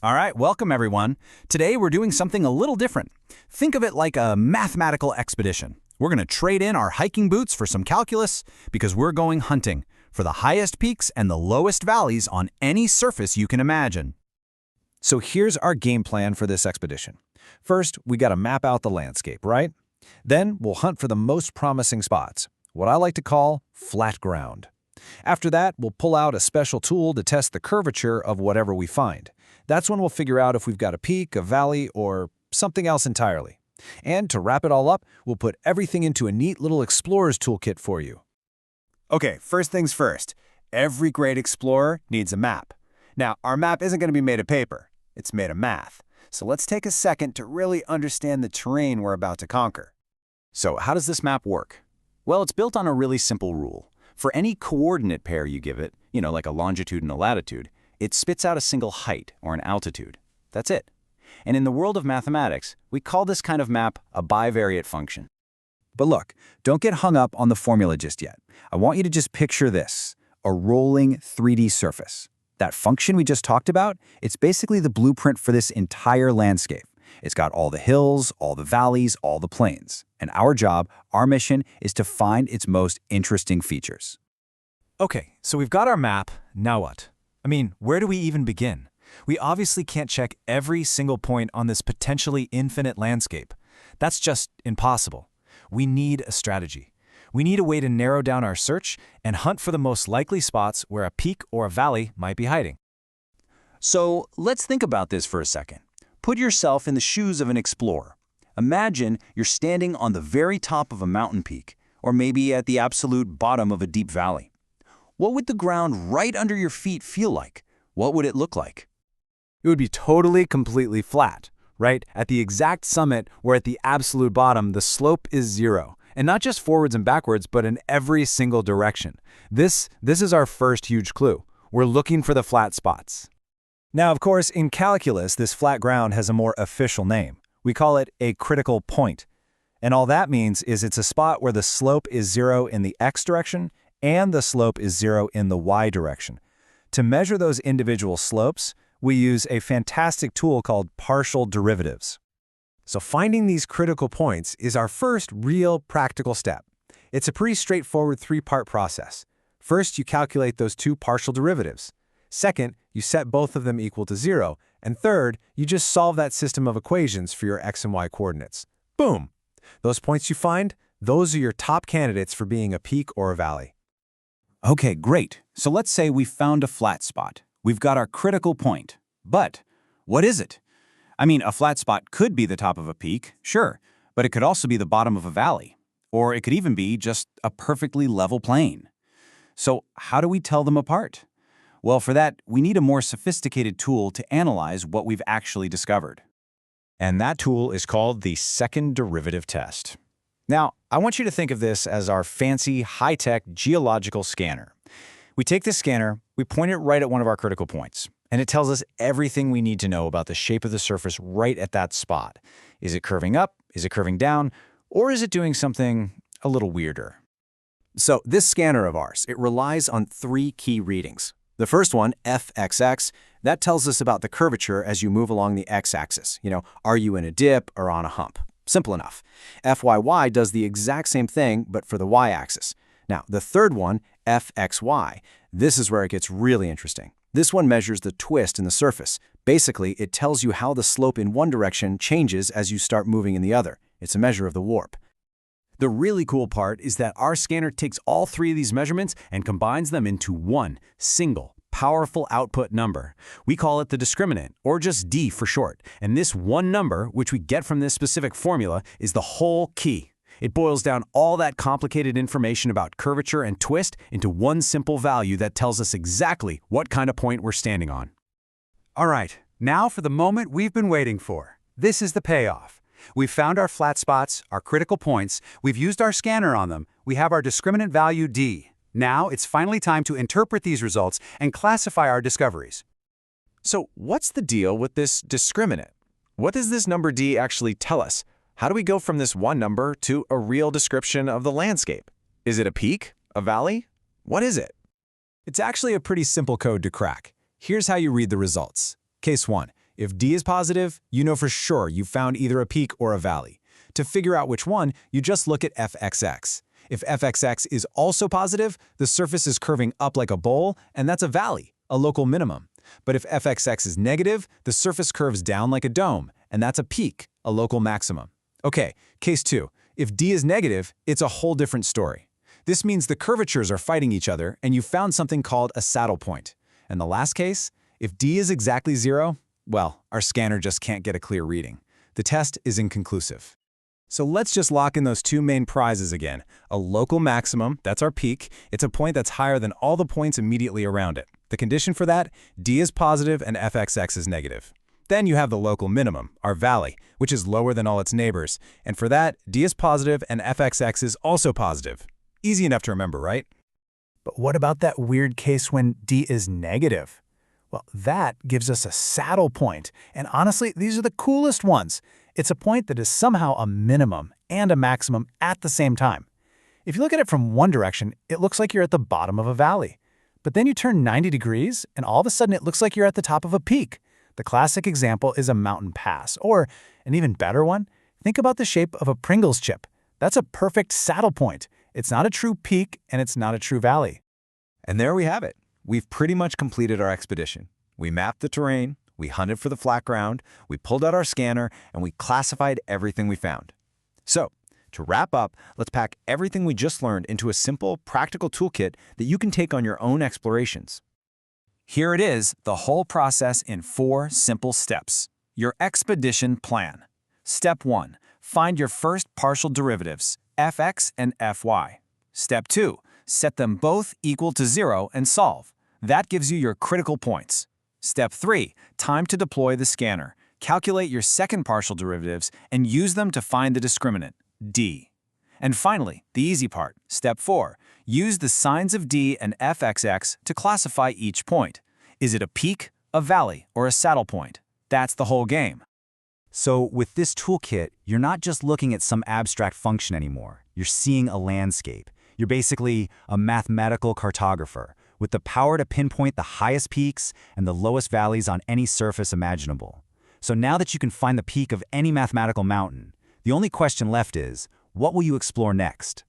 All right, welcome everyone. Today we're doing something a little different. Think of it like a mathematical expedition. We're going to trade in our hiking boots for some calculus because we're going hunting for the highest peaks and the lowest valleys on any surface you can imagine. So here's our game plan for this expedition. First, we got to map out the landscape, right? Then we'll hunt for the most promising spots, what I like to call flat ground. After that, we'll pull out a special tool to test the curvature of whatever we find. That's when we'll figure out if we've got a peak, a valley, or something else entirely. And to wrap it all up, we'll put everything into a neat little explorer's toolkit for you. Okay, first things first. Every great explorer needs a map. Now, our map isn't going to be made of paper. It's made of math. So let's take a second to really understand the terrain we're about to conquer. So how does this map work? Well, it's built on a really simple rule. For any coordinate pair you give it, like a longitude and a latitude, it spits out a single height or an altitude. That's it. And in the world of mathematics, we call this kind of map a bivariate function. But look, don't get hung up on the formula just yet. I want you to just picture this, a rolling 3D surface. That function we just talked about, it's basically the blueprint for this entire landscape. It's got all the hills, all the valleys, all the plains. And our job, our mission, is to find its most interesting features. Okay, so we've got our map, now what? I mean, where do we even begin? We obviously can't check every single point on this potentially infinite landscape. That's just impossible. We need a strategy. We need a way to narrow down our search and hunt for the most likely spots where a peak or a valley might be hiding. So let's think about this for a second. Put yourself in the shoes of an explorer. Imagine you're standing on the very top of a mountain peak, or maybe at the absolute bottom of a deep valley. What would the ground right under your feet feel like? What would it look like? It would be totally, completely flat, right? At the exact summit, where at the absolute bottom, the slope is zero. And not just forwards and backwards, but in every single direction. This is our first huge clue. We're looking for the flat spots. Now, of course, in calculus, this flat ground has a more official name. We call it a critical point. And all that means is it's a spot where the slope is zero in the x direction and the slope is zero in the y direction. To measure those individual slopes, we use a fantastic tool called partial derivatives. So finding these critical points is our first real practical step. It's a pretty straightforward three-part process. First, you calculate those two partial derivatives. Second, you set both of them equal to zero. And third, you just solve that system of equations for your x and y coordinates. Boom! Those points you find, those are your top candidates for being a peak or a valley. Okay, great. So let's say we found a flat spot. We've got our critical point. But what is it? I mean, a flat spot could be the top of a peak, sure, but it could also be the bottom of a valley. Or it could even be just a perfectly level plain. So how do we tell them apart? Well, for that, we need a more sophisticated tool to analyze what we've actually discovered. And that tool is called the second derivative test. Now, I want you to think of this as our fancy, high-tech geological scanner. We take this scanner, we point it right at one of our critical points, and it tells us everything we need to know about the shape of the surface right at that spot. Is it curving up? Is it curving down? Or is it doing something a little weirder? So this scanner of ours, it relies on three key readings. The first one, fxx, that tells us about the curvature as you move along the x-axis. Are you in a dip or on a hump? Simple enough. Fyy does the exact same thing, but for the y-axis. Now, the third one, fxy, this is where it gets really interesting. This one measures the twist in the surface. Basically, it tells you how the slope in one direction changes as you start moving in the other. It's a measure of the warp. The really cool part is that our scanner takes all three of these measurements and combines them into one single, powerful output number. We call it the discriminant, or just D for short. And this one number, which we get from this specific formula, is the whole key. It boils down all that complicated information about curvature and twist into one simple value that tells us exactly what kind of point we're standing on. All right, now for the moment we've been waiting for. This is the payoff. We've found our flat spots, our critical points, we've used our scanner on them, we have our discriminant value D. Now it's finally time to interpret these results and classify our discoveries. So what's the deal with this discriminant? What does this number D actually tell us? How do we go from this one number to a real description of the landscape? Is it a peak? A valley? What is it? It's actually a pretty simple code to crack. Here's how you read the results. Case 1. If D is positive, you know for sure you've found either a peak or a valley. To figure out which one, you just look at fxx. If fxx is also positive, the surface is curving up like a bowl, and that's a valley, a local minimum. But if fxx is negative, the surface curves down like a dome, and that's a peak, a local maximum. Okay, case 2. If D is negative, it's a whole different story. This means the curvatures are fighting each other, and you've found something called a saddle point. And the last case, if D is exactly 0, well, our scanner just can't get a clear reading. The test is inconclusive. So let's just lock in those two main prizes again. A local maximum, that's our peak. It's a point that's higher than all the points immediately around it. The condition for that, D is positive and fxx is negative. Then you have the local minimum, our valley, which is lower than all its neighbors. And for that, D is positive and fxx is also positive. Easy enough to remember, right? But what about that weird case when D is negative? Well, that gives us a saddle point. And honestly, these are the coolest ones. It's a point that is somehow a minimum and a maximum at the same time. If you look at it from one direction, it looks like you're at the bottom of a valley. But then you turn 90 degrees, and all of a sudden it looks like you're at the top of a peak. The classic example is a mountain pass, or an even better one, think about the shape of a Pringles chip. That's a perfect saddle point. It's not a true peak, and it's not a true valley. And there we have it. We've pretty much completed our expedition. We mapped the terrain, we hunted for the flat ground, we pulled out our scanner, and we classified everything we found. So, to wrap up, let's pack everything we just learned into a simple, practical toolkit that you can take on your own explorations. Here it is, the whole process in 4 simple steps. Your expedition plan. Step 1. Find your first partial derivatives, fx and fy. Step 2. Set them both equal to 0 and solve. That gives you your critical points. Step 3. Time to deploy the scanner. Calculate your second partial derivatives and use them to find the discriminant, D. And finally, the easy part, Step 4. Use the signs of D and fxx to classify each point. Is it a peak, a valley, or a saddle point? That's the whole game. So with this toolkit, you're not just looking at some abstract function anymore. You're seeing a landscape. You're basically a mathematical cartographer with the power to pinpoint the highest peaks and the lowest valleys on any surface imaginable. So now that you can find the peak of any mathematical mountain, the only question left is, what will you explore next?